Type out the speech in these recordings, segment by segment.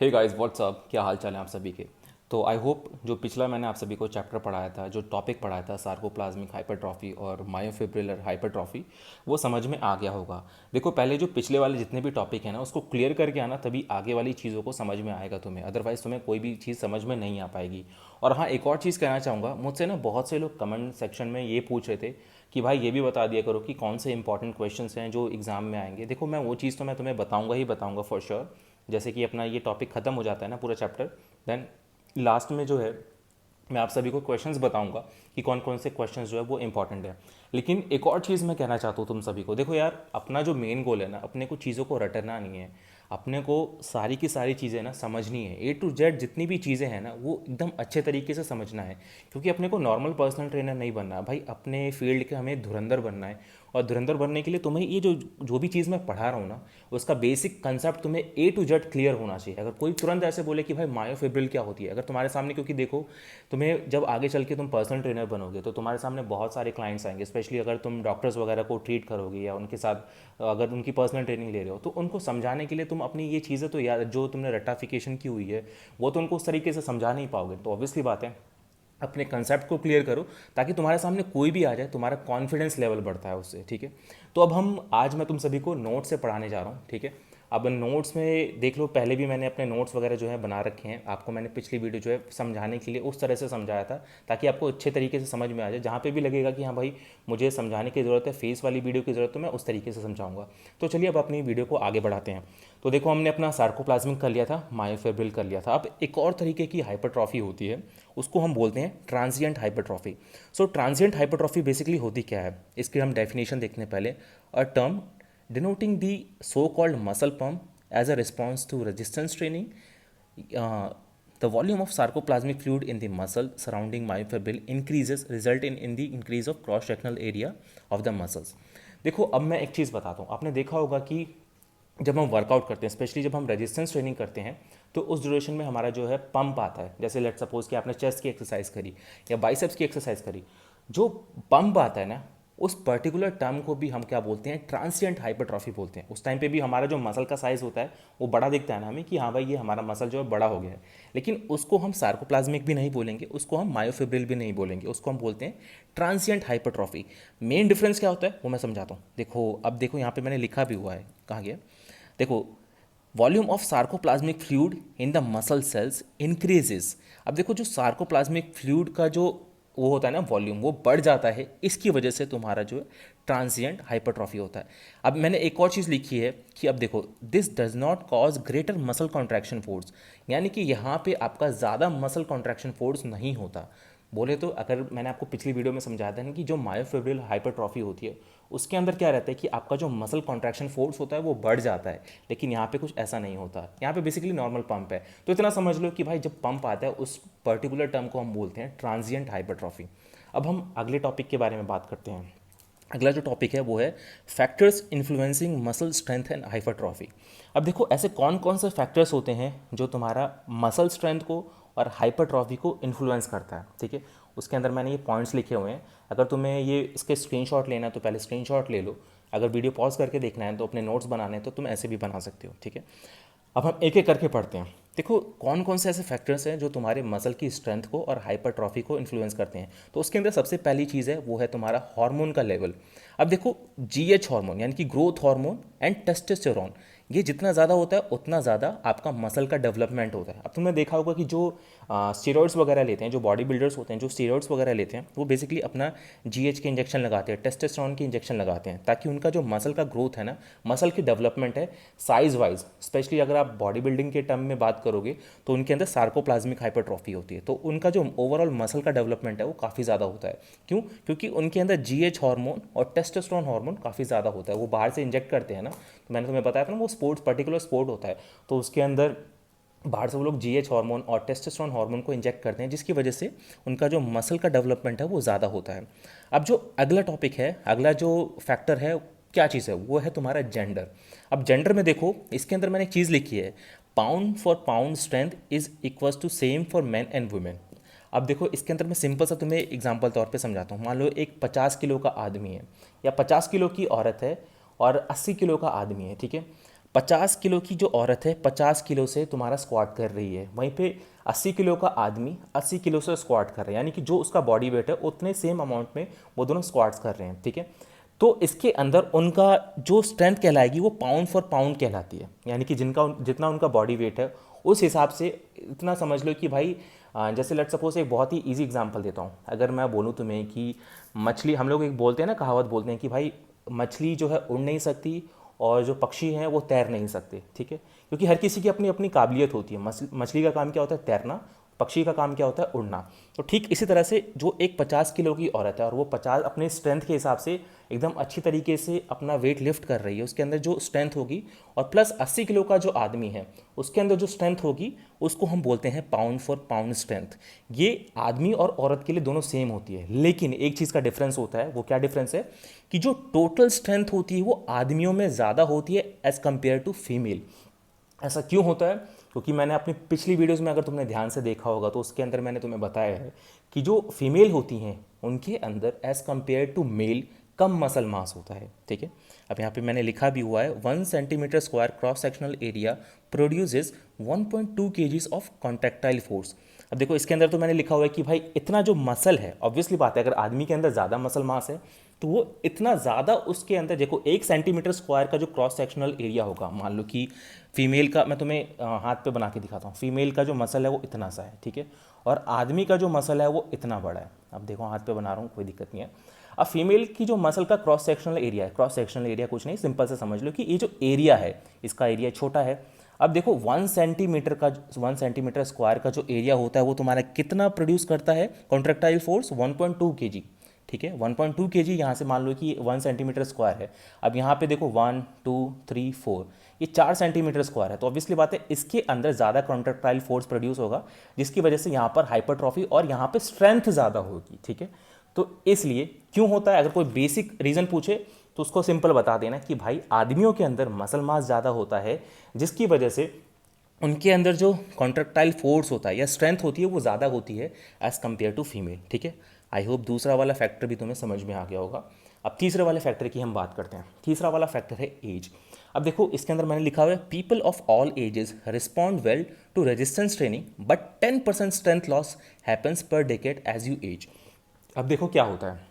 Hey guys what's up, क्या हाल चाल है आप सभी के। तो आई होप जो पिछला मैंने आप सभी को चैप्टर पढ़ाया था, जो टॉपिक पढ़ाया था सार्कोप्लाज्मिक हाइपरट्रॉफी और मायोफिब्रिलर हाइपरट्रॉफी, वो समझ में आ गया होगा। देखो, पहले जो पिछले वाले जितने भी टॉपिक हैं ना, उसको क्लियर करके आना, तभी आगे वाली चीज़ों को समझ में आएगा तुम्हें। अदरवाइज़ तुम्हें कोई भी चीज़ समझ में नहीं आ पाएगी। और हाँ, एक और चीज़ कहना चाहूँगा, मुझसे ना बहुत से लोग कमेंट सेक्शन में ये पूछ रहे थे कि भाई ये भी बता दिया करो कि कौन से इंपॉर्टेंट क्वेश्चंस हैं जो एग्ज़ाम में आएंगे। देखो, मैं वो चीज़ तो मैं तुम्हें बताऊँगा ही बताऊँगा फॉर श्योर। जैसे कि अपना ये टॉपिक ख़त्म हो जाता है ना पूरा चैप्टर, देन लास्ट में जो है मैं आप सभी को क्वेश्चंस बताऊंगा कि कौन कौन से क्वेश्चंस जो है वो इंपॉर्टेंट है। लेकिन एक और चीज़ मैं कहना चाहता हूँ तुम सभी को, देखो यार, अपना जो मेन गोल है ना, अपने को चीज़ों को रटना नहीं है। अपने को सारी की सारी चीज़ें ना समझनी है। ए टू जेड जितनी भी चीज़ें हैं ना, वो एकदम अच्छे तरीके से समझना है। क्योंकि अपने को नॉर्मल पर्सनल ट्रेनर नहीं बनना है भाई, अपने फील्ड के हमें धुरंधर बनना है। और धुरंधर बनने के लिए तुम्हें ये जो जो भी चीज़ मैं पढ़ा रहा हूँ ना, उसका बेसिक कंसेप्ट तुम्हें ए टू जेड क्लियर होना चाहिए। अगर कोई तुरंत ऐसे बोले कि भाई मायोफिब्रिल क्या होती है, अगर तुम्हारे सामने, क्योंकि देखो, तुम्हें जब आगे चल के तुम पर्सनल ट्रेनर बनोगे तो तुम्हारे सामने बहुत सारे क्लाइंट्स आएंगे, स्पेशली अगर तुम डॉक्टर्स वगैरह को ट्रीट करोगे या उनके साथ अगर उनकी पर्सनल ट्रेनिंग ले रहे हो, तो उनको समझाने के लिए तुम अपनी ये चीज़ें तो यार जो तुमने रट्टाफिकेशन की हुई है, वो तो उनको उस तरीके से समझा नहीं पाओगे। तो ऑब्वियसली बात है, अपने कंसेप्ट को क्लियर करो, ताकि तुम्हारे सामने कोई भी आ जाए, तुम्हारा कॉन्फिडेंस लेवल बढ़ता है उससे। ठीक है। तो अब हम आज मैं तुम सभी को नोट से पढ़ाने जा रहा हूँ। ठीक है। अब नोट्स में देख लो, पहले भी मैंने अपने नोट्स वगैरह जो है बना रखे हैं। आपको मैंने पिछली वीडियो जो है समझाने के लिए उस तरह से समझाया था, ताकि आपको अच्छे तरीके से समझ में आ जाए। जहाँ पे भी लगेगा कि हाँ भाई मुझे समझाने की ज़रूरत है, फेस वाली वीडियो की ज़रूरत, तो मैं उस तरीके से समझाऊंगा। तो चलिए अब अपनी वीडियो को आगे बढ़ाते हैं। तो देखो, हमने अपना सार्कोप्लाज्मिक कर लिया था, मायोफिब्रिल कर लिया था। अब एक और तरीके की हाइपरट्रॉफी होती है, उसको हम बोलते हैं ट्रांजिएंट हाइपरट्रॉफी। सो ट्रांजिएंट हाइपरट्रॉफी बेसिकली होती क्या है, इसकी हम डेफिनेशन देखने पहले। A term denoting the so-called muscle pump as a response to resistance training. The volume of sarcoplasmic fluid in the muscle surrounding myofibril increases, result in the increase of cross sectional area of the muscles. देखो, अब मैं एक चीज़ बताता हूँ। आपने देखा होगा कि जब हम वर्कआउट करते हैं, स्पेशली जब हम रेजिस्टेंस ट्रेनिंग करते हैं, तो उस ड्यूरेशन में हमारा जो है पंप आता है। जैसे लेट सपोज कि आपने चेस्ट की एक्सरसाइज करी या बाइसेप्स की एक्सरसाइज करी, जो पंप आता है ना, उस पर्टिकुलर टर्म को भी हम क्या बोलते हैं, ट्रांसिएंट हाइपरट्रॉफी बोलते हैं। उस टाइम पे भी हमारा जो मसल का साइज होता है वो बड़ा दिखता है ना हमें, कि हाँ भाई ये हमारा मसल जो है बड़ा हो गया है। लेकिन उसको हम सार्कोप्लाज्मिक भी नहीं बोलेंगे, उसको हम मायोफिब्रिल भी नहीं बोलेंगे, उसको हम बोलते हैं ट्रांसिएंट हाइपरट्रॉफी। मेन डिफरेंस क्या होता है वो मैं समझाता हूँ। देखो, अब देखो यहाँ पे मैंने लिखा भी हुआ है, कहाँ गया, देखो, volume of sarcoplasmic fluid in the muscle cells increases. अब देखो, जो सार्कोप्लाज्मिक फ्लूइड का जो वो होता है ना वॉल्यूम, वो बढ़ जाता है। इसकी वजह से तुम्हारा जो है ट्रांसिएंट हाइपरट्रॉफी होता है। अब मैंने एक और चीज़ लिखी है कि अब देखो, this does not cause greater muscle contraction force, यानी कि यहाँ पे आपका ज़्यादा मसल कॉन्ट्रैक्शन फोर्स नहीं होता। बोले तो, अगर मैंने आपको पिछली वीडियो में समझाया था ना कि जो मायोफिब्रिल हाइपरट्रॉफी होती है, उसके अंदर क्या रहता है कि आपका जो मसल कॉन्ट्रैक्शन फोर्स होता है वो बढ़ जाता है। लेकिन यहाँ पे कुछ ऐसा नहीं होता, यहाँ पे बेसिकली नॉर्मल पंप है। तो इतना समझ लो कि भाई जब पंप आता है, उस पर्टिकुलर टर्म को हम बोलते हैं ट्रांजिएंट हाइपरट्रॉफी। अब हम अगले टॉपिक के बारे में बात करते हैं। अगला जो टॉपिक है वो है factors influencing muscle strength and hypertrophy. अब देखो, ऐसे कौन कौन से फैक्टर्स होते हैं जो तुम्हारा मसल स्ट्रेंथ को और हाइपरट्रॉफी को इन्फ्लुएंस करता है। ठीक है। उसके अंदर मैंने ये पॉइंट्स लिखे हुए हैं। अगर तुम्हें ये इसके स्क्रीनशॉट लेना है तो पहले स्क्रीनशॉट ले लो। अगर वीडियो पॉज करके देखना है तो अपने नोट्स बनाने हैं तो तुम ऐसे भी बना सकते हो। ठीक है। अब हम एक एक करके पढ़ते हैं। देखो, कौन कौन से ऐसे फैक्टर्स हैं जो तुम्हारे मसल की स्ट्रेंथ को और हाइपरट्रॉफी को इन्फ्लुएंस करते हैं। तो उसके अंदर सबसे पहली चीज़ है वो है तुम्हारा हार्मोन का लेवल। अब देखो, जीएच हार्मोन यानी कि ग्रोथ हार्मोन एंड टेस्टोस्टेरोन, ये जितना ज़्यादा होता है उतना ज़्यादा आपका मसल का डेवलपमेंट होता है। अब तुमने देखा होगा कि जो स्टेरॉइड्स वगैरह लेते हैं, जो बॉडी बिल्डर्स होते हैं, जो स्टेरॉइड्स वगैरह लेते हैं, वो बेसिकली अपना जीएच के इंजेक्शन लगाते हैं, टेस्टोस्टेरोन के इंजेक्शन लगाते हैं, ताकि उनका जो मसल का ग्रोथ है ना, मसल की डेवलपमेंट है साइज वाइज। स्पेशली अगर आप बॉडी बिल्डिंग के टर्म में बात करोगे तो उनके अंदर सार्कोप्लाज्मिक हाइपरट्रॉफी होती है, तो उनका जो ओवरऑल मसल का डेवलपमेंट है वो काफ़ी ज़्यादा होता है। क्यों? क्योंकि उनके अंदर जीएच हार्मोन और टेस्टोस्टेरोन हार्मोन काफ़ी ज़्यादा होता है। वो बाहर से इंजेक्ट करते हैं ना, तो मैंने तुम्हें बताया था ना, वो स्पोर्ट्स पर्टिकुलर स्पोर्ट होता है, तो उसके अंदर बाहर से वो लोग जीएच हार्मोन और टेस्टोस्टेरोन हार्मोन को इंजेक्ट करते हैं, जिसकी वजह से उनका जो मसल का डेवलपमेंट है वो ज़्यादा होता है। अब जो अगला टॉपिक है, अगला जो फैक्टर है, क्या चीज़ है, वो है तुम्हारा जेंडर। अब जेंडर में देखो, इसके अंदर मैंने एक चीज़ लिखी है, pound for pound strength is equals to same for man and women. अब देखो, इसके अंदर मैं सिंपल सा तुम्हें एग्जांपल तौर पे समझाता हूँ। मान लो एक 50 किलो का आदमी है या 50 किलो की औरत है और 80 किलो का आदमी है। ठीक है। 50 किलो की जो औरत है 50 किलो से तुम्हारा स्क्वाट कर रही है, वहीं पे 80 किलो का आदमी 80 किलो से स्क्वाट कर रहा है, यानी कि जो उसका बॉडी वेट है उतने सेम अमाउंट में वो दोनों स्क्वाट्स कर रहे हैं, ठीक है। तो इसके अंदर उनका जो स्ट्रेंथ कहलाएगी वो पाउंड फॉर पाउंड कहलाती है, यानी कि जितना उनका बॉडी वेट है उस हिसाब से इतना समझ लो कि भाई जैसे लेट सपोज एक बहुत ही इजी एग्जांपल देता हूँ। अगर मैं बोलूँ तुम्हें कि मछली, हम लोग एक बोलते हैं ना, कहावत बोलते हैं कि भाई मछली जो है उड़ नहीं सकती और जो पक्षी हैं वो तैर नहीं सकते, ठीक है। क्योंकि हर किसी की अपनी अपनी काबिलियत होती है। मछली का काम क्या होता है? तैरना। पक्षी का काम क्या होता है? उड़ना। तो ठीक इसी तरह से जो एक 50 किलो की औरत है और वो 50 अपने स्ट्रेंथ के हिसाब से एकदम अच्छी तरीके से अपना वेट लिफ्ट कर रही है, उसके अंदर जो स्ट्रेंथ होगी, और प्लस 80 किलो का जो आदमी है उसके अंदर जो स्ट्रेंथ होगी उसको हम बोलते हैं पाउंड फॉर पाउंड स्ट्रेंथ। ये आदमी और औरत के लिए दोनों सेम होती है, लेकिन एक चीज़ का डिफरेंस होता है। वो क्या डिफरेंस है? कि जो टोटल स्ट्रेंथ होती है वो आदमियों में ज़्यादा होती है एज कंपेयर टू फीमेल। ऐसा क्यों होता है? क्योंकि मैंने अपनी पिछली वीडियोस में, अगर तुमने ध्यान से देखा होगा तो उसके अंदर मैंने तुम्हें बताया है कि जो फीमेल होती हैं उनके अंदर एज कंपेयर टू मेल कम मसल मास होता है, ठीक है। अब यहाँ पे मैंने लिखा भी हुआ है 1 centimetre square cross sectional area produces 1.2 kgs of contractile force. अब देखो इसके अंदर तो मैंने लिखा हुआ है कि भाई इतना जो मसल है, ऑब्वियसली बात है, अगर आदमी के अंदर ज़्यादा मसल मास है तो वो इतना ज़्यादा उसके अंदर, देखो 1 सेंटीमीटर स्क्वायर का जो क्रॉस सेक्शनल एरिया होगा, मान लो कि फीमेल का, मैं तुम्हें हाथ पे बना के दिखाता हूँ, फीमेल का जो मसल है वो इतना सा है, ठीक है, और आदमी का जो मसल है वो इतना बड़ा है। अब देखो हाथ पे बना रहा हूँ, कोई दिक्कत नहीं है। अब फीमेल की जो मसल का क्रॉस सेक्शनल एरिया है, क्रॉस सेक्शनल एरिया कुछ नहीं, सिंपल से समझ लो कि ये जो एरिया है इसका एरिया छोटा है। अब देखो 1 सेंटीमीटर स्क्वायर का जो एरिया होता है वो तुम्हारा कितना प्रोड्यूस करता है कॉन्ट्रेक्टाइल फोर्स? 1.2 kg, ठीक है। 1.2 kg यहाँ से मान लो कि 1 सेंटीमीटर स्क्वायर है। अब यहाँ पे देखो 1 2 3 4, ये 4 सेंटीमीटर स्क्वायर है, तो ऑब्वियसली बात है इसके अंदर ज़्यादा कॉन्ट्रेक्टाइल फोर्स प्रोड्यूस होगा, जिसकी वजह से यहाँ पर हाइपरट्रॉफी और यहाँ पे स्ट्रेंथ ज़्यादा होगी, ठीक है। तो इसलिए क्यों होता है, अगर कोई बेसिक रीज़न पूछे तो उसको सिंपल बता देना कि भाई आदमियों के अंदर मसल मास ज़्यादा होता है, जिसकी वजह से उनके अंदर जो कॉन्ट्रेक्टाइल फोर्स होता है या स्ट्रेंथ होती है वो ज़्यादा होती है एज कम्पेयर टू फीमेल, ठीक है। आई होप दूसरा वाला फैक्टर भी तुम्हें समझ में आ गया होगा। अब तीसरे वाले फैक्टर की हम बात करते हैं। तीसरा वाला फैक्टर है एज। अब देखो इसके अंदर मैंने लिखा हुआ है people of all ages respond well to resistance training but 10% strength loss happens per decade as you age. अब देखो क्या होता है,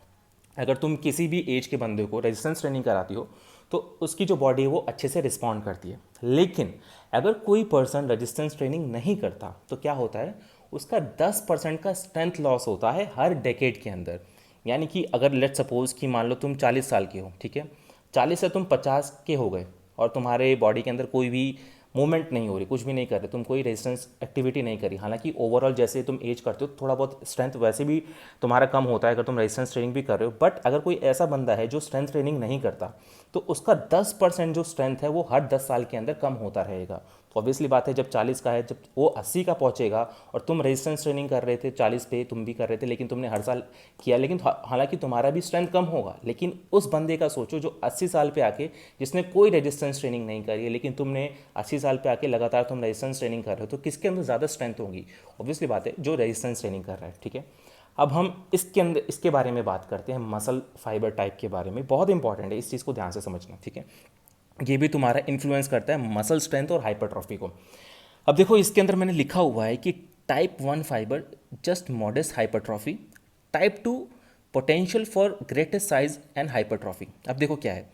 अगर तुम किसी भी एज के बंदे को रेजिस्टेंस ट्रेनिंग कराती हो तो उसकी जो बॉडी है वो अच्छे से रिस्पॉन्ड करती है। लेकिन अगर कोई पर्सन रेजिस्टेंस ट्रेनिंग नहीं करता तो क्या होता है, उसका 10% का स्ट्रेंथ लॉस होता है हर डेकेड के अंदर। यानी कि अगर लेट सपोज कि मान लो तुम 40 साल के हो, ठीक है, 40 से तुम 50 के हो गए और तुम्हारे बॉडी के अंदर कोई भी मूवमेंट नहीं हो रही, कुछ भी नहीं कर रहे, तुम कोई रेजिस्टेंस एक्टिविटी नहीं करी, हालांकि ओवरऑल जैसे तुम एज करते हो थोड़ा बहुत स्ट्रेंथ वैसे भी तुम्हारा कम होता है अगर तुम रेजिस्टेंस ट्रेनिंग भी कर रहे हो। बट अगर कोई ऐसा बंदा है जो स्ट्रेंथ ट्रेनिंग नहीं करता तो उसका 10% जो स्ट्रेंथ है वो हर 10 साल के अंदर कम होता रहेगा। तो ऑब्वियसली बात है जब 40 का है, जब वो 80 का पहुंचेगा और तुम रेजिस्टेंस ट्रेनिंग कर रहे थे 40 पे, तुम भी कर रहे थे लेकिन तुमने हर साल किया, लेकिन हालांकि तुम्हारा भी स्ट्रेंथ कम होगा, लेकिन उस बंदे का सोचो जो 80 साल पे आके, जिसने कोई रेजिस्टेंस ट्रेनिंग नहीं करी है, लेकिन तुमने 80 साल पे आके लगातार तुम रेजिस्टेंस ट्रेनिंग कर रहे हो, तो किसके अंदर ज़्यादा स्ट्रेंथ होगी? ऑब्वियसली बात है जो रेजिस्टेंस ट्रेनिंग कर रहा है, ठीक है। अब हम इसके अंदर इसके बारे में बात करते हैं, मसल फाइबर टाइप के बारे में। बहुत इंपॉर्टेंट है, इस चीज़ को ध्यान से समझना, ठीक है। ये भी तुम्हारा इन्फ्लुएंस करता है मसल स्ट्रेंथ और हाइपरट्रॉफी को। अब देखो इसके अंदर मैंने लिखा हुआ है कि type 1 fibre just modest hypertrophy, type 2 potential for greatest size and hypertrophy. अब देखो क्या है,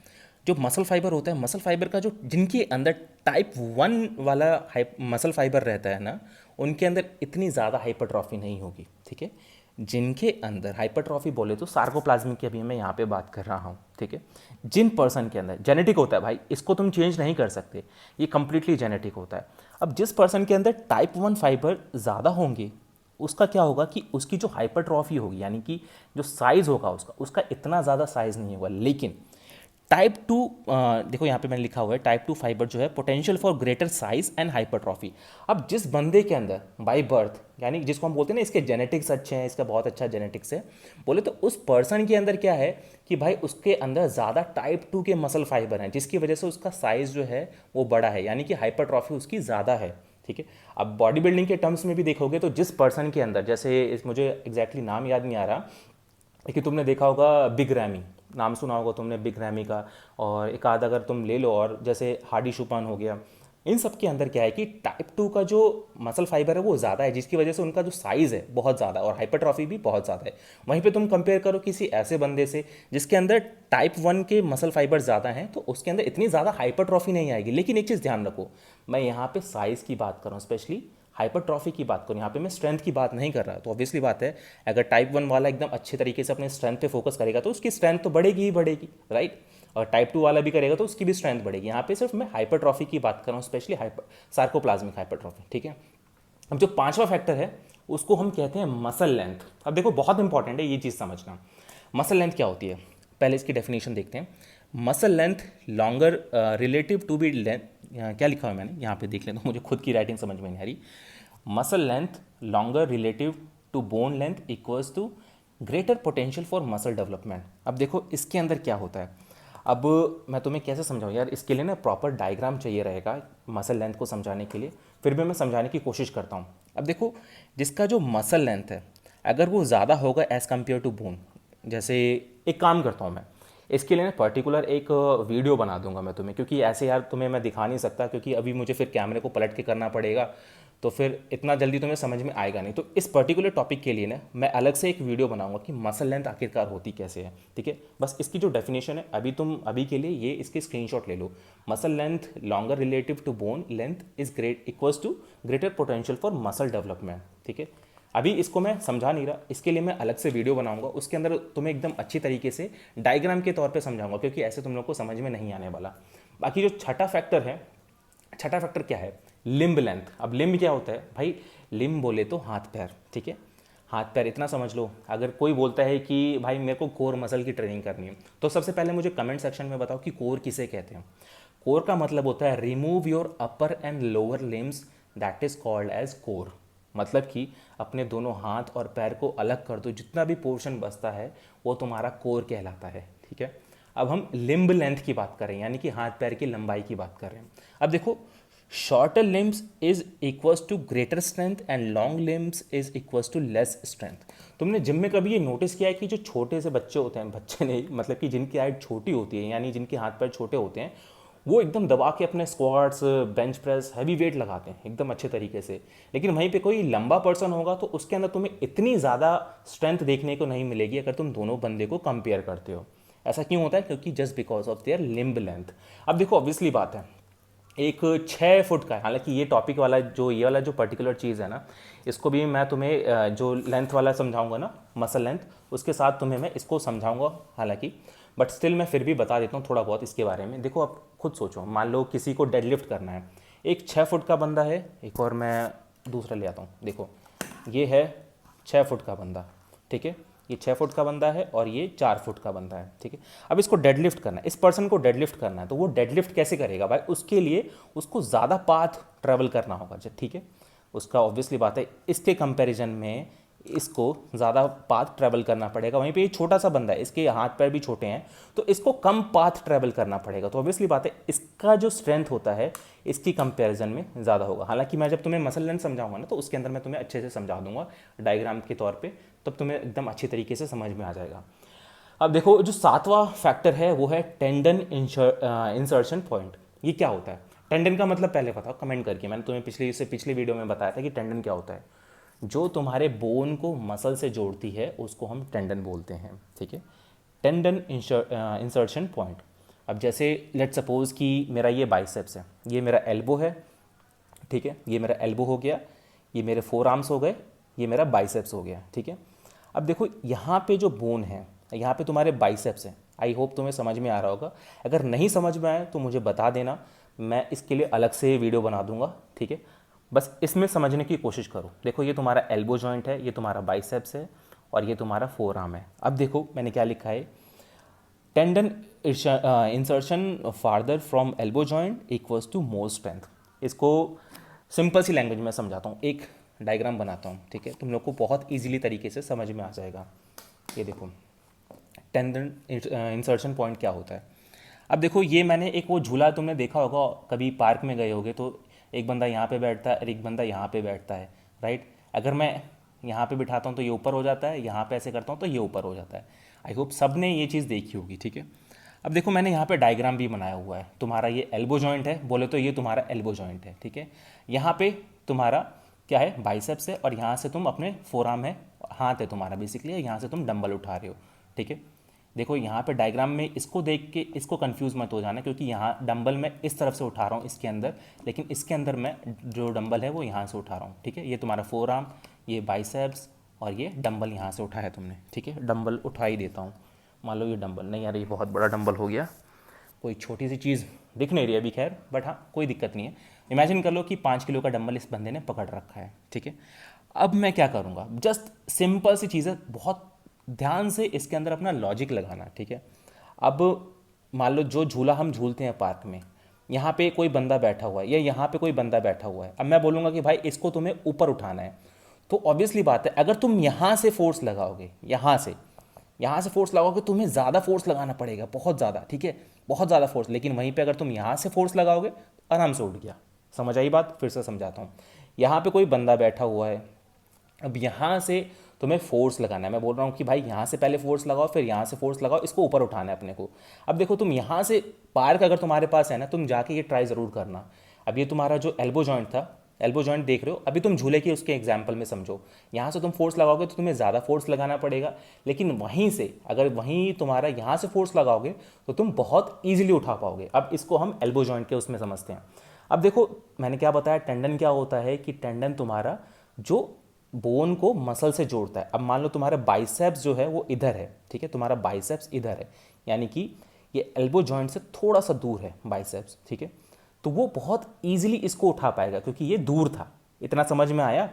जो मसल फाइबर होता है, मसल फाइबर का जो जिनके अंदर टाइप 1 वाला मसल फाइबर रहता है ना, उनके अंदर इतनी ज़्यादा हाइपरट्रॉफी नहीं होगी, ठीक है। जिनके अंदर हाइपरट्रॉफी बोले तो सार्कोप्लाज्मिक की अभी मैं यहाँ पे बात कर रहा हूँ, ठीक है। जिन पर्सन के अंदर जेनेटिक होता है भाई, इसको तुम चेंज नहीं कर सकते, ये कंप्लीटली जेनेटिक होता है। अब जिस पर्सन के अंदर टाइप 1 फाइबर ज़्यादा होंगे उसका क्या होगा कि उसकी जो हाइपरट्रॉफी होगी, यानी कि जो साइज़ होगा उसका उसका इतना ज़्यादा साइज़ नहीं होगा। लेकिन टाइप 2, देखो यहाँ पे मैंने लिखा हुआ है टाइप 2 फाइबर जो है potential for greater size and hypertrophy. अब जिस बंदे के अंदर बाय बर्थ, यानी जिसको हम बोलते हैं ना इसके जेनेटिक्स अच्छे हैं, इसका बहुत अच्छा जेनेटिक्स है, बोले तो उस पर्सन के अंदर क्या है कि भाई उसके अंदर ज़्यादा टाइप 2 के मसल फाइबर हैं, जिसकी वजह से उसका साइज़ जो है वो बड़ा है, यानी कि हाइपरट्रॉफी उसकी ज़्यादा है, ठीक है। अब बॉडी बिल्डिंग के टर्म्स में भी देखोगे तो जिस पर्सन के अंदर, जैसे मुझे एग्जैक्टली नाम याद नहीं आ रहा, लेकिन तुमने देखा होगा बिग रैमी, नाम सुना होगा तुमने बिग रैमी का, और एक आध अगर तुम ले लो, और जैसे हार्डी शुपान हो गया, इन सब के अंदर क्या है कि टाइप 2 का जो मसल फाइबर है वो ज़्यादा है, जिसकी वजह से उनका जो साइज़ है बहुत ज़्यादा है और हाइपरट्रॉफी भी बहुत ज़्यादा है। वहीं पे तुम कंपेयर करो किसी ऐसे बंदे से जिसके अंदर टाइप 1 के मसल फाइबर ज़्यादा हैं, तो उसके अंदर इतनी ज़्यादा हाइपरट्रॉफी नहीं आएगी। लेकिन एक चीज़ ध्यान रखो, मैं यहाँ पे साइज़ की बात कर रहा हूँ, स्पेशली हाइपरट्रॉफी की बात करूँ, यहाँ पे मैं स्ट्रेंथ की बात नहीं कर रहा। तो ऑब्वियसली बात है, अगर टाइप 1 वाला एकदम अच्छे तरीके से अपने स्ट्रेंथ पे फोकस करेगा तो उसकी स्ट्रेंथ तो बढ़ेगी ही बढ़ेगी, राइट। और टाइप 2 वाला भी करेगा तो उसकी भी स्ट्रेंथ बढ़ेगी। यहाँ पे सिर्फ मैं हाइपरट्रॉफी की बात कर रहा हूँ, स्पेशली सार्कोप्लाज्मिक हाइपरट्रॉफी, ठीक है। अब जो पांचवा फैक्टर है उसको हम कहते हैं मसल लेंथ। अब देखो बहुत इंपॉर्टेंट है ये चीज़ समझना, मसल लेंथ क्या होती है। पहले इसकी डेफिनेशन देखते हैं। Muscle length longer relative to be length, क्या लिखा हुआ है मैंने यहाँ पे देख लें तो मुझे खुद की राइटिंग समझ में नहीं आ रही। Muscle length longer relative to bone length equals to greater potential for muscle development. अब देखो इसके अंदर क्या होता है, अब मैं तुम्हें कैसे समझाऊँ यार, इसके लिए ना प्रॉपर डायग्राम चाहिए रहेगा मसल लेंथ को समझाने के लिए, फिर भी मैं समझाने की कोशिश करता हूँ। अब देखो जिसका जो मसल लेंथ है अगर वो ज़्यादा होगा एज़ कम्पेयर टू बोन, जैसे एक काम करता हूँ मैं इसके लिए ना पर्टिकुलर एक वीडियो बना दूंगा मैं तुम्हें, क्योंकि ऐसे यार तुम्हें मैं दिखा नहीं सकता, क्योंकि अभी मुझे फिर कैमरे को पलट के करना पड़ेगा, तो फिर इतना जल्दी तुम्हें समझ में आएगा नहीं। तो इस पर्टिकुलर टॉपिक के लिए ना मैं अलग से एक वीडियो बनाऊंगा कि मसल लेंथ आखिरकार होती कैसे है, ठीक है। बस इसकी जो डेफिनेशन है अभी के लिए ये इसके स्क्रीनशॉट ले लो। Muscle length longer relative to bone length is great equals to greater potential for muscle development, ठीक है। अभी इसको मैं समझा नहीं रहा, इसके लिए मैं अलग से वीडियो बनाऊंगा, उसके अंदर तुम्हें एकदम अच्छी तरीके से डायग्राम के तौर पे समझाऊंगा, क्योंकि ऐसे तुम लोग को समझ में नहीं आने वाला। बाकी जो छठा फैक्टर है, छठा फैक्टर क्या है, लिम्ब लेंथ। अब लिम्ब क्या होता है भाई, लिम्ब बोले तो हाथ पैर, ठीक है। हाथ पैर इतना समझ लो, अगर कोई बोलता है कि भाई मेरे को कोर मसल की ट्रेनिंग करनी है, तो सबसे पहले मुझे कमेंट सेक्शन में बताओ कि कोर किसे कहते हैं। कोर का मतलब होता है remove your upper and lower limbs, that is called as core. मतलब कि अपने दोनों हाथ और पैर को अलग कर दो, जितना भी पोर्शन बचता है वो तुम्हारा कोर कहलाता है, ठीक है। अब हम लिम्ब लेंथ की बात कर रहे हैं, यानी कि हाथ पैर की लंबाई की बात कर रहे हैं। अब देखो shorter limbs is equals to greater strength and long limbs is equals to less strength. तुमने जिम में कभी ये नोटिस किया है कि जो छोटे से बच्चे होते हैं, बच्चे नहीं मतलब कि जिनकी हाइट छोटी होती है, यानी जिनके हाथ पैर छोटे होते हैं, वो एकदम दबा के अपने squats bench press heavy weight लगाते हैं एकदम अच्छे तरीके से। लेकिन वहीं पे कोई लंबा पर्सन होगा तो उसके अंदर तुम्हें इतनी ज़्यादा स्ट्रेंथ देखने को नहीं मिलेगी अगर तुम दोनों बंदे को कंपेयर करते हो। ऐसा क्यों होता है, क्योंकि just because of their limb length. अब देखो ऑब्वियसली बात है, एक 6 फुट का है, हालांकि ये टॉपिक वाला जो ये वाला जो पर्टिकुलर चीज़ है ना, इसको भी मैं तुम्हें जो लेंथ वाला समझाऊंगा ना, मसल लेंथ, उसके साथ तुम्हें मैं इसको समझाऊंगा हालांकि, बट स्टिल मैं फिर भी बता देता हूँ थोड़ा बहुत इसके बारे में। देखो आप खुद सोचो, मान लो किसी को डेडलिफ्ट करना है, एक 6 फुट का बंदा है, एक और मैं दूसरा ले आता हूँ, देखो ये है 6 फुट का बंदा, ठीक है, ये 6 फुट का बंदा है और ये 4 फुट का बंदा है, ठीक है। अब इसको डेडलिफ्ट करना है, इस पर्सन को डेडलिफ्ट करना है, तो वो डेडलिफ्ट कैसे करेगा भाई, उसके लिए उसको ज़्यादा पाथ ट्रेवल करना होगा, ठीक है। उसका ऑब्वियसली बात है इसके कंपैरिजन में इसको ज़्यादा पाथ ट्रैवल करना पड़ेगा। वहीं पे ये छोटा सा बंदा है, इसके हाथ पैर भी छोटे हैं, तो इसको कम पाथ ट्रैवल करना पड़ेगा। तो ऑब्वियसली बात है इसका जो स्ट्रेंथ होता है इसकी कंपैरिजन में ज़्यादा होगा। हालांकि मैं जब तुम्हें मसल लेंथ समझाऊंगा ना, तो उसके अंदर मैं तुम्हें अच्छे से समझा दूंगा डायग्राम के तौर पर, तब तुम्हें एकदम अच्छी तरीके से समझ में आ जाएगा। अब देखो जो सातवां फैक्टर है वो है टेंडन इंसर्शन पॉइंट। ये क्या होता है, टेंडन का मतलब पहले बताओ कमेंट करके। मैंने तुम्हें पिछली वीडियो में बताया था कि टेंडन क्या होता है। जो तुम्हारे बोन को मसल से जोड़ती है उसको हम टेंडन बोलते हैं, ठीक है। Tendon insertion point. अब जैसे लेट सपोज कि मेरा ये बाइसेप्स है, ये मेरा एल्बो है, ठीक है, ये मेरा एल्बो हो गया, ये मेरे फोर आर्म्स हो गए, ये मेरा बाइसेप्स हो गया, ठीक है। अब देखो यहाँ पे जो बोन है, यहाँ पे तुम्हारे बाइसेप्स हैं। आई होप तुम्हें समझ में आ रहा होगा, अगर नहीं समझ में आए तो मुझे बता देना, मैं इसके लिए अलग से वीडियो बना दूंगा, ठीक है। बस इसमें समझने की कोशिश करो। देखो ये तुम्हारा एल्बो जॉइंट है, ये तुम्हारा बाइसेप्स है और ये तुम्हारा फोर आर्म है। अब देखो मैंने क्या लिखा है, tendon insertion farther from elbow joint equals to more strength. इसको सिंपल सी लैंग्वेज में समझाता हूँ, एक डायग्राम बनाता हूँ, ठीक है, तुम लोग को बहुत ईजिली तरीके से समझ में आ जाएगा। ये देखो टेंडन इंसर्शन पॉइंट क्या होता है। अब देखो ये मैंने एक वो झूला तुमने देखा होगा, कभी पार्क में गए होगे तो एक बंदा यहाँ पे बैठता है और एक बंदा यहाँ पे बैठता है, राइट। अगर मैं यहाँ पे बिठाता हूँ तो ये ऊपर हो जाता है, यहाँ पे ऐसे करता हूँ तो ये ऊपर हो जाता है। आई होप सब ने ये चीज़ देखी होगी, ठीक है। अब देखो मैंने यहाँ पे डायग्राम भी बनाया हुआ है, तुम्हारा ये एल्बो जॉइंट है, बोले तो ये तुम्हारा एल्बो जॉइंट है, ठीक है। यहाँ पे तुम्हारा क्या है, बाइसेप्स है, और यहाँ से तुम अपने फोरआर्म है, हाथ है तुम्हारा बेसिकली, यहाँ से तुम डंबल उठा रहे हो, ठीक है। देखो यहाँ पे डायग्राम में इसको देख के इसको कंफ्यूज मत हो जाना, क्योंकि यहाँ डंबल मैं इस तरफ से उठा रहा हूँ इसके अंदर, लेकिन इसके अंदर मैं जो डंबल है वो यहाँ से उठा रहा हूँ, ठीक है। ये तुम्हारा फोरआर्म, ये बाइसेप्स, और ये डंबल यहाँ से उठाया तुमने, ठीक है। डंबल उठा ही देता हूँ, मान लो ये डंबल नहीं, यार ये बहुत बड़ा डंबल हो गया, कोई छोटी सी चीज़ दिख नहीं रही अभी, खैर, बट हाँ कोई दिक्कत नहीं है। इमेजिन कर लो कि 5 किलो का डंबल इस बंदे ने पकड़ रखा है, ठीक है। अब मैं क्या करूँगा, जस्ट सिंपल सी चीज़ है, बहुत ध्यान से इसके अंदर अपना लॉजिक लगाना, ठीक है। अब मान लो जो झूला हम झूलते हैं पार्क में, यहाँ पे कोई बंदा बैठा हुआ है या यहाँ पे कोई बंदा बैठा हुआ है, अब मैं बोलूँगा कि भाई इसको तुम्हें ऊपर उठाना है, तो ऑब्वियसली बात है अगर तुम यहाँ से फोर्स लगाओगे, यहाँ से फोर्स लगाओगे, तुम्हें ज़्यादा फोर्स लगाना पड़ेगा, बहुत ज़्यादा, ठीक है, बहुत ज़्यादा फोर्स। लेकिन वहीं पे अगर तुम यहाँ से फोर्स लगाओगे आराम से उठ गया। समझ आई बात? फिर से समझाता हूँ। यहाँ पे कोई बंदा बैठा हुआ है, अब यहाँ से तुम्हें फोर्स लगाना है, मैं बोल रहा हूँ कि भाई यहाँ से पहले फोर्स लगाओ, फिर यहाँ से फोर्स लगाओ, इसको ऊपर उठाना है अपने को। अब देखो तुम यहाँ से पार्क अगर तुम्हारे पास है ना, तुम जाके ये ट्राई ज़रूर करना। अब ये तुम्हारा जो एल्बो जॉइंट था, एल्बो जॉइंट देख रहे हो, अभी तुम झूले की उसके एग्जाम्पल में समझो, यहाँ से तुम फोर्स लगाओगे तो तुम्हें ज़्यादा फोर्स लगाना पड़ेगा, लेकिन वहीं से अगर वहीं तुम्हारा यहाँ से फोर्स लगाओगे तो तुम बहुत ईजिली उठा पाओगे। अब इसको हम एल्बो जॉइंट के उसमें समझते हैं। अब देखो मैंने क्या बताया, टेंडन क्या होता है कि टेंडन तुम्हारा जो बोन को मसल से जोड़ता है। अब मान लो तुम्हारा बाइसेप्स जो है वो इधर है, ठीक है, तुम्हारा बाइसेप्स इधर है, यानी कि ये एल्बो जॉइंट से थोड़ा सा दूर है बाइसेप्स, ठीक है, तो वो बहुत ईजिली इसको उठा पाएगा क्योंकि ये दूर था। इतना समझ में आया?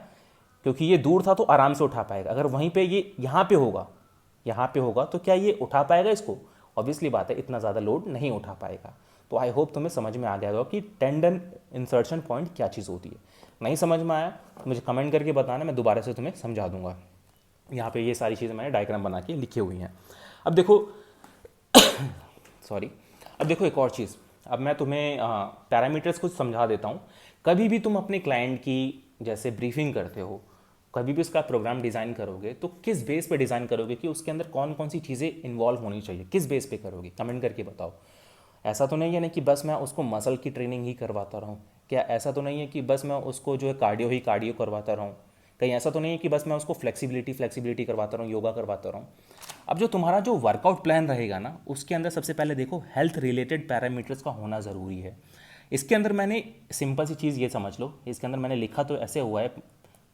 क्योंकि ये दूर था तो आराम से उठा पाएगा। अगर वहीं पे ये यहाँ पे होगा तो क्या ये उठा पाएगा इसको? ऑब्वियसली बात है, इतना ज़्यादा लोड नहीं उठा पाएगा। तो आई होप तुम्हें समझ में आ गया होगा कि टेंडन इंसर्शन पॉइंट क्या चीज़ होती है। नहीं समझ में आया तो मुझे कमेंट करके बताना, मैं दोबारा से तुम्हें समझा दूंगा। यहाँ पे ये सारी चीज़ें मैंने डायग्राम बना के लिखी हुई हैं। अब देखो सॉरी, अब देखो एक और चीज़, अब मैं तुम्हें पैरामीटर्स कुछ समझा देता हूँ। कभी भी तुम अपने क्लाइंट की जैसे ब्रीफिंग करते हो, कभी भी उसका प्रोग्राम डिज़ाइन करोगे तो किस बेस पे डिज़ाइन करोगे कि उसके अंदर कौन कौन सी चीज़ें इन्वॉल्व होनी चाहिए, किस बेस पे करोगे? कमेंट करके बताओ। ऐसा तो नहीं है ना कि बस मैं उसको मसल की ट्रेनिंग ही करवाता रहूँ, क्या ऐसा तो नहीं है कि बस मैं उसको जो है कार्डियो करवाता रहूँ, कहीं ऐसा तो नहीं है कि बस मैं उसको फ्लेक्सिबिलिटी करवाता रहूँ, योगा करवाता रहूँ। अब जो तुम्हारा जो वर्कआउट प्लान रहेगा ना, उसके अंदर सबसे पहले देखो हेल्थ रिलेटेड पैरामीटर्स का होना ज़रूरी है। इसके अंदर मैंने सिंपल सी चीज़ ये समझ लो, इसके अंदर मैंने लिखा तो ऐसे हुआ है,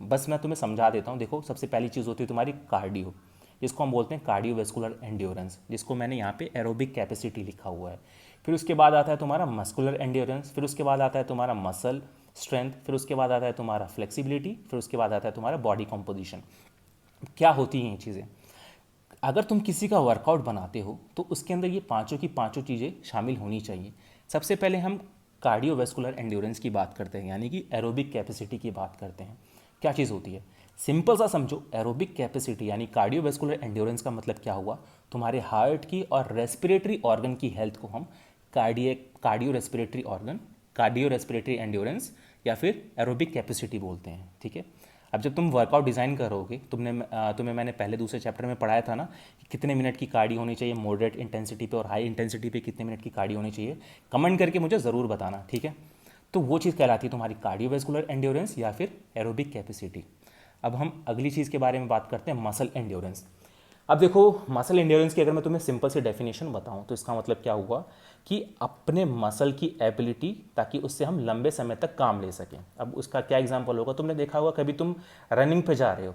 बस मैं तुम्हें समझा देता हूँ। देखो सबसे पहली चीज़ होती है तुम्हारी कार्डियो, जिसको हम बोलते हैं कार्डियोवैस्कुलर एंड्योरेंस, जिसको मैंने यहाँ पे एरोबिक कैपेसिटी लिखा हुआ है। फिर उसके बाद आता है तुम्हारा मस्कुलर एंड्योरेंस, फिर उसके बाद आता है तुम्हारा मसल स्ट्रेंथ, फिर उसके बाद आता है तुम्हारा फ्लेक्सिबिलिटी, फिर उसके बाद आता है तुम्हारा बॉडी कॉम्पोजिशन। क्या होती हैं ये चीज़ें? अगर तुम किसी का वर्कआउट बनाते हो तो उसके अंदर ये पांचों की पांचों चीज़ें शामिल होनी चाहिए। सबसे पहले हम कार्डियोवैस्कुलर एंड्योरेंस की बात करते हैं, यानी कि एरोबिक कैपेसिटी की बात करते हैं। क्या चीज़ होती है? सिंपल सा समझो, एरोबिक कैपेसिटी यानी कार्डियोवैस्कुलर एंड्योरेंस का मतलब क्या हुआ? तुम्हारे हार्ट की और रेस्पिरेटरी ऑर्गन की हेल्थ को हम कार्डियो रेस्पिरेटरी एंड्योरेंस या फिर एरोबिक कैपेसिटी बोलते हैं, ठीक है। अब जब तुम वर्कआउट डिज़ाइन करोगे, तुम्हें मैंने पहले दूसरे चैप्टर में पढ़ाया था ना कि कितने मिनट की कार्डियो होनी चाहिए मॉडरेट इंटेंसिटी पे और हाई इंटेंसिटी पे कितने मिनट की कार्डियो होनी चाहिए। कमेंट करके मुझे ज़रूर बताना, ठीक है। तो वो चीज़ कहलाती है तुम्हारी कार्डियोवैस्कुलर एंड्योरेंस या फिर एरोबिक कैपेसिटी। अब हम अगली चीज़ के बारे में बात करते हैं, मसल एंड्योरेंस। अब देखो मसल एंड्योरेंस की अगर मैं तुम्हें सिंपल सी डेफिनेशन बताऊं तो इसका मतलब क्या हुआ कि अपने मसल की एबिलिटी, ताकि उससे हम लंबे समय तक काम ले सकें। अब उसका क्या एग्जांपल होगा? तुमने देखा होगा कभी तुम रनिंग पे जा रहे हो,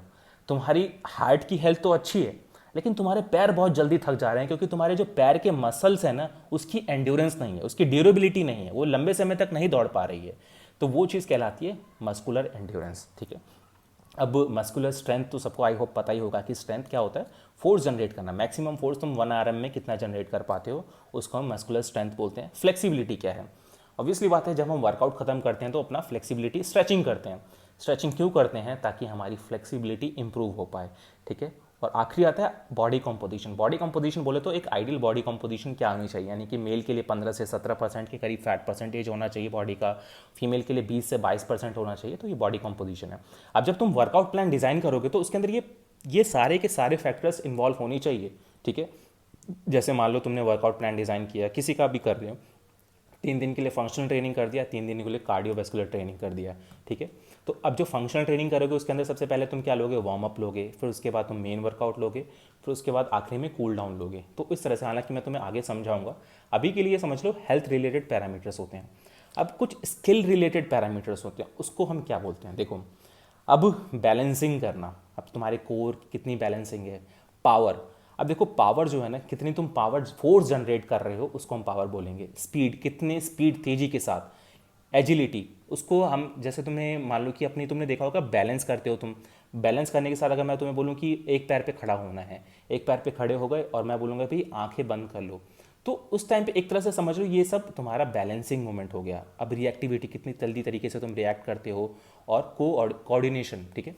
तुम्हारी हार्ट की हेल्थ तो अच्छी है लेकिन तुम्हारे पैर बहुत जल्दी थक जा रहे हैं क्योंकि तुम्हारे जो पैर के मसल्स हैं ना, उसकी एंड्योरेंस नहीं है, उसकी ड्यूरेबिलिटी नहीं है, वो लंबे समय तक नहीं दौड़ पा रही है। तो वो चीज़ कहलाती है मस्कुलर एंड्योरेंस, ठीक है। अब मस्कुलर स्ट्रेंथ तो सबको आई होप पता ही होगा कि स्ट्रेंथ क्या होता है, फोर्स जनरेट करना। मैक्सिमम फोर्स तुम 1 RM में कितना जनरेट कर पाते हो, उसको हम मस्कुलर स्ट्रेंथ बोलते हैं। फ्लेक्सिबिलिटी क्या है? ऑब्वियसली बात है, जब हम वर्कआउट खत्म करते हैं तो अपना फ्लेक्सिबिलिटी स्ट्रेचिंग करते हैं। स्ट्रेचिंग क्यों करते हैं? ताकि हमारी फ्लेक्सिबिलिटी इंप्रूव हो पाए, ठीक है। और आखिरी आता है बॉडी कॉम्पोजिशन। बॉडी कॉम्पोजिशन बोले तो एक आइडियल बॉडी कॉम्पोजिशन क्या होनी चाहिए, यानी कि मेल के लिए 15 से 17% के करीब फैट परसेंटेज होना चाहिए बॉडी का, फीमेल के लिए 20 से 22% होना चाहिए। तो ये बॉडी कॉम्पोजिशन है। अब जब तुम वर्कआउट प्लान डिज़ाइन करोगे तो उसके अंदर ये सारे के सारे फैक्टर्स इन्वॉल्व होनी चाहिए, ठीक है। जैसे मान लो तुमने वर्कआउट प्लान डिज़ाइन किया, किसी का भी कर रहे हो, 3 दिन के लिए फंक्शनल ट्रेनिंग कर दिया, 3 दिन के लिए कार्डियोवैस्कुलर ट्रेनिंग कर दिया, ठीक है। तो अब जो फंक्शनल ट्रेनिंग करोगे उसके अंदर सबसे पहले तुम क्या लोगे, वार्म अप लोगे, फिर उसके बाद तुम मेन वर्कआउट लोगे, फिर उसके बाद आखिरी में कूल डाउन लोगे। तो इस तरह से, हालांकि मैं तुम्हें आगे समझाऊंगा, अभी के लिए समझ लो हेल्थ रिलेटेड पैरामीटर्स होते हैं। अब कुछ स्किल रिलेटेड पैरामीटर्स होते हैं, उसको हम क्या बोलते हैं, देखो। अब बैलेंसिंग करना, अब तुम्हारे कोर कितनी बैलेंसिंग है, पावर। अब देखो पावर जो है ना, कितनी तुम पावर फोर्स जनरेट कर रहे हो उसको हम पावर बोलेंगे। स्पीड, कितने स्पीड तेजी के साथ। एजिलिटी, उसको हम, जैसे तुम्हें मान लो कि अपनी, तुमने देखा होगा बैलेंस करते हो तुम, बैलेंस करने के साथ अगर मैं तुम्हें बोलूँ कि एक पैर पे खड़ा होना है, एक पैर पे खड़े हो गए और मैं बोलूँगा भाई आंखें बंद कर लो, तो उस टाइम पे एक तरह से समझ लो ये सब तुम्हारा बैलेंसिंग मोमेंट हो गया। अब रिएक्टिविटी, कितनी जल्दी तरीके से तुम रिएक्ट करते हो, और कोऑर्डिनेशन, ठीक है।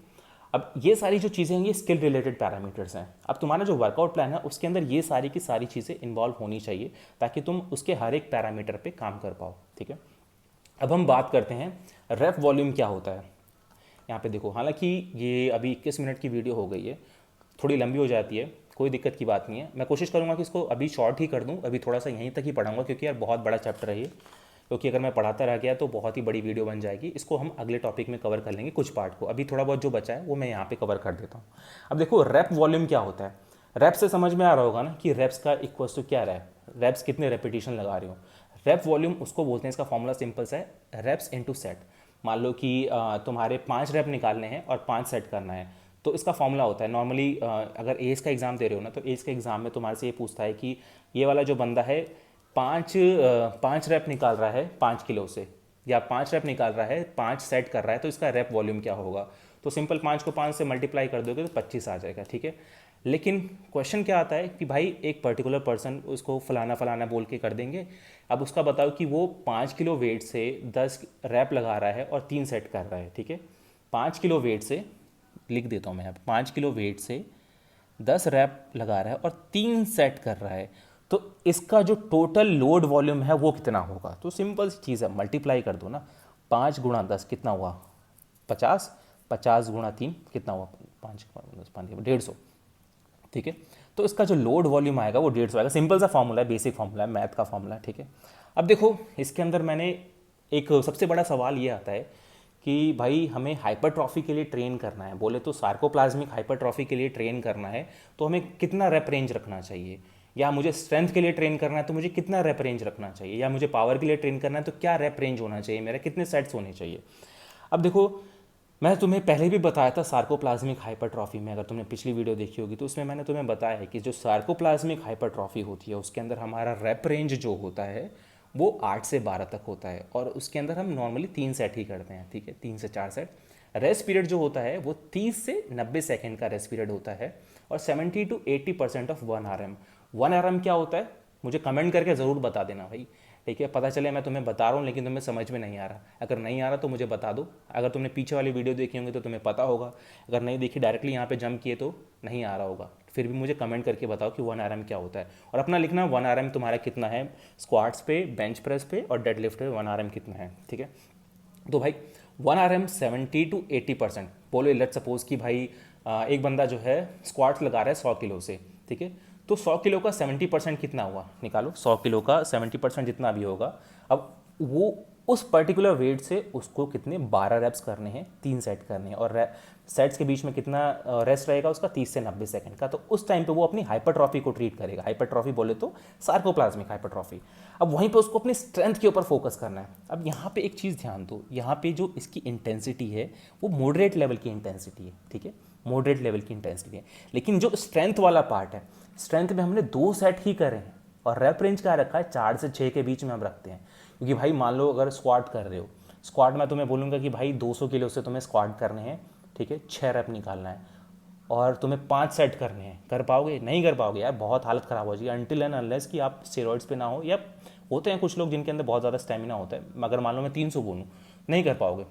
अब ये सारी जो चीज़ें हैं ये स्किल रिलेटेड पैरामीटर्स हैं। अब तुम्हारा जो वर्कआउट प्लान है उसके अंदर ये सारी की सारी चीज़ें इन्वॉल्व होनी चाहिए, ताकि तुम उसके हर एक पैरामीटर पे काम कर पाओ, ठीक है। अब हम बात करते हैं रेप वॉल्यूम क्या होता है। यहाँ पे देखो, हालांकि ये अभी 21 मिनट की वीडियो हो गई है, थोड़ी लंबी हो जाती है, कोई दिक्कत की बात नहीं है। मैं कोशिश करूँगा कि इसको अभी शॉर्ट ही कर दूँ, अभी थोड़ा सा यहीं तक ही पढ़ाऊँगा, क्योंकि यार बहुत बड़ा चैप्टर है ये, क्योंकि अगर मैं पढ़ाता रह गया तो बहुत ही बड़ी वीडियो बन जाएगी। इसको हम अगले टॉपिक में कवर कर लेंगे कुछ पार्ट को, अभी थोड़ा बहुत जो बचा है वो मैं यहाँ पे कवर कर देता हूँ। अब देखो रेप वॉल्यूम क्या होता है। रेप से समझ में आ रहा होगा ना कि रेप्स का इक्वल्स टू क्या रहा है, रेप्स कितने रेपिटेशन लगा रहे हो। रेप वॉल्यूम उसको बोलते हैं, इसका फॉर्मूला सिंपल सा है, रेप्स इनटू सेट। मान लो कि तुम्हारे 5 रेप निकालने हैं और 5 सेट करना है, तो इसका फॉर्मूला होता है नॉर्मली, अगर एज का एग्ज़ाम दे रहे हो ना, तो एज के एग्ज़ाम में तुम्हारे से ये पूछता है कि ये वाला जो बंदा है 5 रैप निकाल रहा है 5 किलो से, या 5 रैप निकाल रहा है 5 सेट कर रहा है, तो इसका रैप वॉल्यूम क्या होगा। तो सिंपल 5 को 5 से मल्टीप्लाई कर दोगे तो 25 आ जाएगा, ठीक है। लेकिन क्वेश्चन क्या आता है कि भाई एक पर्टिकुलर पर्सन उसको फलाना फलाना बोल के कर देंगे। अब उसका बताओ कि वो 5 किलो वेट से 10 रैप लगा रहा है और 3 सेट कर रहा है, ठीक है। 5 किलो वेट से, लिख देता हूँ मैं यहाँ, 5 किलो वेट से 10 रैप लगा रहा है और 3 सेट कर रहा है, तो इसका जो टोटल लोड वॉल्यूम है वो कितना होगा। तो सिंपल सी चीज़ है, मल्टीप्लाई कर दो ना, 5 × 10 कितना हुआ, 50, 50 × 3 कितना हुआ, 5 × 10 150, ठीक है। तो इसका जो लोड वॉल्यूम आएगा वो 150 आएगा। सिंपल सा फॉर्मूला है, बेसिक फॉर्मूला है, मैथ का फॉर्मूला है, ठीक है। अब देखो इसके अंदर मैंने एक सबसे बड़ा सवाल ये आता है कि भाई हमें हाइपरट्रॉफी के लिए ट्रेन करना है, बोले तो सार्कोप्लाज्मिक हाइपरट्रॉफी के लिए ट्रेन करना है तो हमें कितना रेप रेंज रखना चाहिए, या मुझे स्ट्रेंथ के लिए ट्रेन करना है तो मुझे कितना रेप रेंज रखना चाहिए, या मुझे पावर के लिए ट्रेन करना है तो क्या रेप रेंज होना चाहिए मेरा, कितने सेट्स होने चाहिए। अब देखो मैं तुम्हें पहले भी बताया था सार्कोप्लाज्मिक हाइपरट्रॉफी में, अगर तुमने पिछली वीडियो देखी होगी तो उसमें मैंने तुम्हें बताया है कि जो सार्कोप्लाज्मिक हाइपरट्रॉफी होती है उसके अंदर हमारा रेप रेंज जो होता है वो 8 से 12 तक होता है, और उसके अंदर हम नॉर्मली 3 सेट ही करते हैं, ठीक है, 3 से 4 सेट। रेस्ट पीरियड जो होता है वो 30 से 90 सेकेंड का रेस्ट पीरियड होता है, और 70 to 80% ऑफ 1 RM। 1 RM क्या होता है मुझे कमेंट करके ज़रूर बता देना भाई, ठीक है। पता चले मैं तुम्हें बता रहा हूँ लेकिन तुम्हें समझ में नहीं आ रहा, अगर नहीं आ रहा तो मुझे बता दो। अगर तुमने पीछे वाली वीडियो देखी होंगी तो तुम्हें पता होगा, अगर नहीं देखी डायरेक्टली यहाँ पे जंप किए तो नहीं आ रहा होगा, फिर भी मुझे कमेंट करके बताओ कि 1 RM क्या होता है, और अपना लिखना 1 RM तुम्हारा कितना है स्क्वाट्स पे, बेंच प्रेस पे और डेडलिफ्ट पे 1 RM कितना है, ठीक है। तो भाई 1 RM 70 to 80%, बोलो लेट सपोज कि भाई एक बंदा जो है स्क्वाट्स लगा रहा है 100 किलो से, ठीक है। तो 100 किलो का 70% कितना हुआ, निकालो, 100 किलो का 70% जितना भी होगा, अब वो उस पर्टिकुलर वेट से उसको कितने 12 रैप्स करने हैं, 3 सेट करने हैं, और सेट्स के बीच में कितना रेस्ट रहेगा उसका 30 से 90 सेकंड का। तो उस टाइम पे वो अपनी हाइपरट्रॉफी को ट्रीट करेगा, हाइपरट्रॉफी बोले तो सार्कोप्लाज्मिक हाइपरट्रॉफी। अब वहीं पे उसको अपनी स्ट्रेंथ के ऊपर फोकस करना है। अब यहाँ पे एक चीज़ ध्यान दो, यहाँ पे जो इसकी इंटेंसिटी है वो मॉडरेट लेवल की इंटेंसिटी है, ठीक है, मॉडरेट लेवल की इंटेंसिटी है। लेकिन जो स्ट्रेंथ वाला पार्ट है, स्ट्रेंथ में हमने 2 सेट ही करे हैं, और रेप रेंज क्या रखा है 4 से 6 के बीच में हम रखते हैं। क्योंकि भाई मान लो अगर स्क्वाट कर रहे हो, स्क्वाट में तुम्हें बोलूँगा कि भाई 200 किलो से तुम्हें स्क्वाट करने हैं, ठीक है, 6 रैप निकालना है, और तुम्हें 5 सेट करने हैं, कर पाओगे, नहीं कर पाओगे यार, बहुत हालत ख़राब हो जाएगी, अनटिल एंड अनलेस कि आप स्टेरॉइड्स पे ना हो, या होते हैं कुछ लोग जिनके अंदर बहुत ज़्यादा स्टेमिना होता है, मगर मान लो मैं 300 बोलूँ, नहीं कर पाओगे।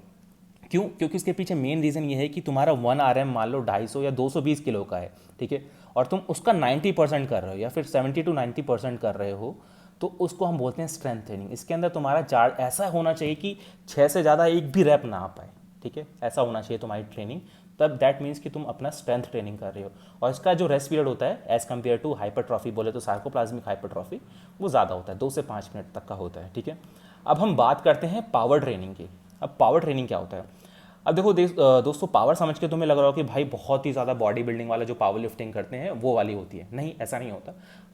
क्यों? क्योंकि इसके पीछे मेन रीज़न ये है कि तुम्हारा 1 RM मान लो 250 या 220 किलो का है, ठीक है, और तुम उसका 90% कर रहे हो या फिर 70 to 90% कर रहे हो, तो उसको हम बोलते हैं स्ट्रेंथ ट्रेनिंग। इसके अंदर तुम्हारा चार्ज ऐसा होना चाहिए कि 6 से ज़्यादा एक भी रैप ना आ पाए, ठीक है, ऐसा होना चाहिए तुम्हारी ट्रेनिंग, तब दैट मीन्स कि तुम अपना स्ट्रेंथ ट्रेनिंग कर रहे हो। और इसका जो रेस्ट पीरियड होता है एज़ कम्पेयर टू हाइपरट्रॉफी बोले तो सार्कोप्लाज्मिक हाइपरट्रॉफी, वो ज़्यादा होता है, 2 से 5 मिनट तक का होता है, ठीक है। अब हम बात करते हैं पावर ट्रेनिंग की। अब पावर ट्रेनिंग क्या होता है? अब देखो दोस्तों, पावर समझ के तुम्हें लग रहा हो कि भाई बहुत ही ज़्यादा बॉडी बिल्डिंग वाला जो पावर लिफ्टिंग करते हैं वो वाली होती है। नहीं, ऐसा नहीं होता।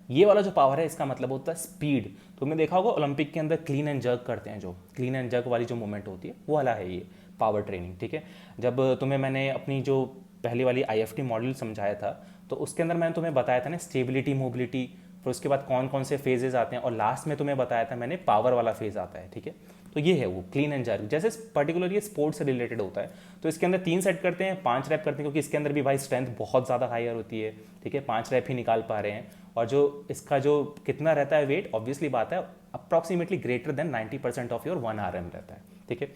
ये वाला जो पावर है इसका मतलब होता है स्पीड। तुमने देखा होगा ओलंपिक के अंदर क्लीन एंड जर्क करते हैं, जो क्लीन एंड जर्क वाली जो मूवमेंट होती है वो वाला है ये पावर ट्रेनिंग, ठीक है। जब तुम्हें मैंने अपनी जो पहली वाली IFT मॉडल समझाया था तो उसके अंदर मैंने तुम्हें बताया था ना स्टेबिलिटी, मोबिलिटी, फिर उसके बाद कौन कौन से फेजेस आते हैं, और लास्ट में तुम्हें बताया था मैंने पावर वाला फेज आता है, ठीक है। तो ये है वो क्लीन एंड जर्क, जैसे पर्टिकुलर ये स्पोर्ट्स से रिलेटेड होता है। तो इसके अंदर 3 सेट करते हैं, 5 रैप करते हैं, क्योंकि इसके अंदर भी भाई स्ट्रेंथ बहुत ज़्यादा हायर होती है, ठीक है। 5 रैप ही निकाल पा रहे हैं, और जो इसका जो कितना रहता है वेट, ऑब्वियसली बात है approximately greater than 90% of your 1 RM रहता है, ठीक है।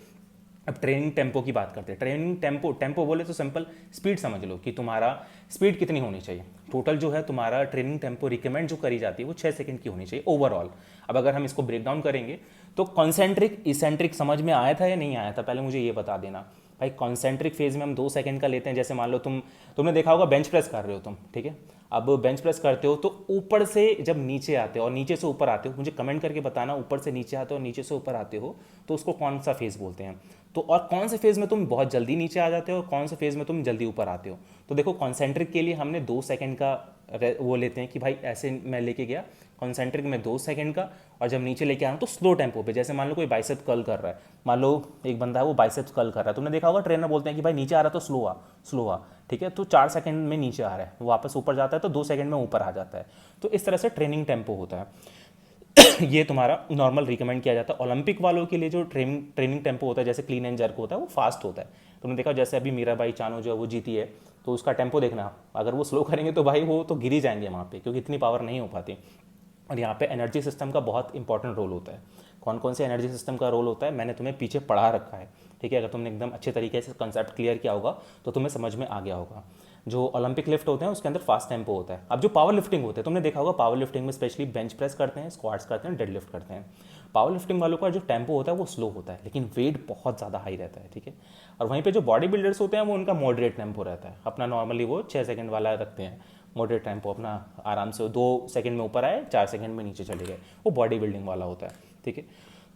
अब ट्रेनिंग टेम्पो की बात करते हैं। ट्रेनिंग टेम्पो बोले तो सिंपल स्पीड समझ लो कि तुम्हारा स्पीड कितनी होनी चाहिए। टोटल जो है तुम्हारा ट्रेनिंग टेम्पो रिकमेंड जो करी जाती है वो 6 सेकंड की होनी चाहिए ओवरऑल। अब अगर हम इसको ब्रेक डाउन करेंगे तो कॉन्सेंट्रिक इसेंट्रिक समझ में आया था या नहीं आया था, पहले मुझे ये बता देना भाई। कॉन्सेंट्रिक फेज में हम 2 सेकंड का लेते हैं। जैसे मान लो तुमने देखा होगा बेंच प्रेस कर रहे हो तुम, ठीक है। अब बेंच प्रेस करते हो तो ऊपर से जब नीचे आते हो और नीचे से ऊपर आते हो, मुझे कमेंट करके बताना ऊपर से नीचे आते हो और नीचे से ऊपर आते हो तो उसको कौन सा फेज बोलते हैं। तो और कौन से फेज में तुम बहुत जल्दी नीचे आ जाते हो और कौन से फेज में तुम जल्दी ऊपर आते हो। तो देखो कॉन्सेंट्रिक के लिए हमने 2 सेकंड का वो लेते हैं कि भाई ऐसे मैं लेके गया कॉन्सेंट्रिक में 2 सेकंड का, और जब नीचे लेके आना तो स्लो टेम्पो पे। जैसे मान लो कोई बाइसेप कर्ल कर रहा है, मान लो एक बंदा है वो बाइसेप्स कर्ल कर रहा है, तुमने देखा होगा ट्रेनर बोलते हैं कि भाई नीचे आ रहा है तो स्लो आ, ठीक है। तो 4 सेकंड में नीचे आ रहा है, वो वापस ऊपर जाता है तो 2 सेकंड में ऊपर आ जाता है। तो इस तरह से ट्रेनिंग टेम्पो होता है। ये तुम्हारा नॉर्मल रिकमेंड किया जाता है। ओलंपिक वालों के लिए जो ट्रेनिंग टेम्पो होता है जैसे क्लीन एंड जर्क होता है वो फास्ट होता है। तुमने देखा जैसे अभी मीराबाई चानू जो है वो जीती है, तो उसका टेम्पो देखना, अगर वो स्लो करेंगे तो भाई वो तो गिर ही जाएंगे वहाँ पे, क्योंकि इतनी पावर नहीं हो पाती। और यहाँ पे एनर्जी सिस्टम का बहुत इंपॉर्टेंट रोल होता है। कौन कौन से एनर्जी सिस्टम का रोल होता है मैंने तुम्हें पीछे पढ़ा रखा है, ठीक है। अगर तुमने एकदम अच्छे तरीके से कंसेप्ट क्लियर किया होगा तो तुम्हें समझ में आ गया होगा। जो ओलंपिक लिफ्ट होते हैं उसके अंदर फास्ट टेम्पो होता है। अब जो पावर लिफ्टिंग होते हैं, तुमने देखा होगा पावर लिफ्टिंग में स्पेशली बेंच प्रेस करते हैं, स्क्वाट्स करते हैं, डेड लिफ्ट करते हैं। पावर लिफ्टिंग वालों का जो टेम्पो होता है वो स्लो होता है, लेकिन वेट बहुत ज़्यादा हाई रहता है, ठीक है। और वहीं पे जो बॉडी बिल्डर्स होते हैं वो उनका मॉडरेट टेम्पो रहता है अपना, नॉर्मली वो 6 सेकंड वाला रखते हैं मॉडरेट टेम्पो अपना, आराम से 2 सेकंड में ऊपर आए 4 सेकंड में नीचे चले गए, वो बॉडी बिल्डिंग वाला होता है, ठीक है।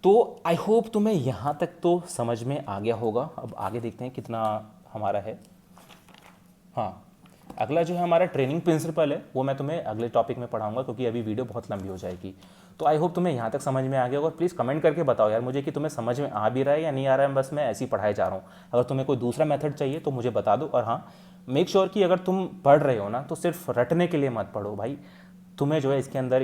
तो आई होप तुम्हें यहाँ तक तो समझ में आ गया होगा। अब आगे देखते हैं कितना हमारा है। हाँ, अगला जो है हमारा ट्रेनिंग प्रिंसिपल है वो मैं तुम्हें अगले टॉपिक में पढ़ाऊंगा, क्योंकि अभी वीडियो बहुत लंबी हो जाएगी। तो आई होप तुम्हें यहाँ तक समझ में आ गया होगा। प्लीज़ कमेंट करके बताओ यार मुझे कि तुम्हें समझ में आ भी रहा है या नहीं आ रहा है, बस मैं ऐसे ही पढ़ाए जा रहा हूँ। अगर तुम्हें कोई दूसरा मेथड चाहिए तो मुझे बता दो। और हाँ, मेक श्योर कि अगर तुम पढ़ रहे हो ना तो सिर्फ रटने के लिए मत पढ़ो भाई, तुम्हें जो है इसके अंदर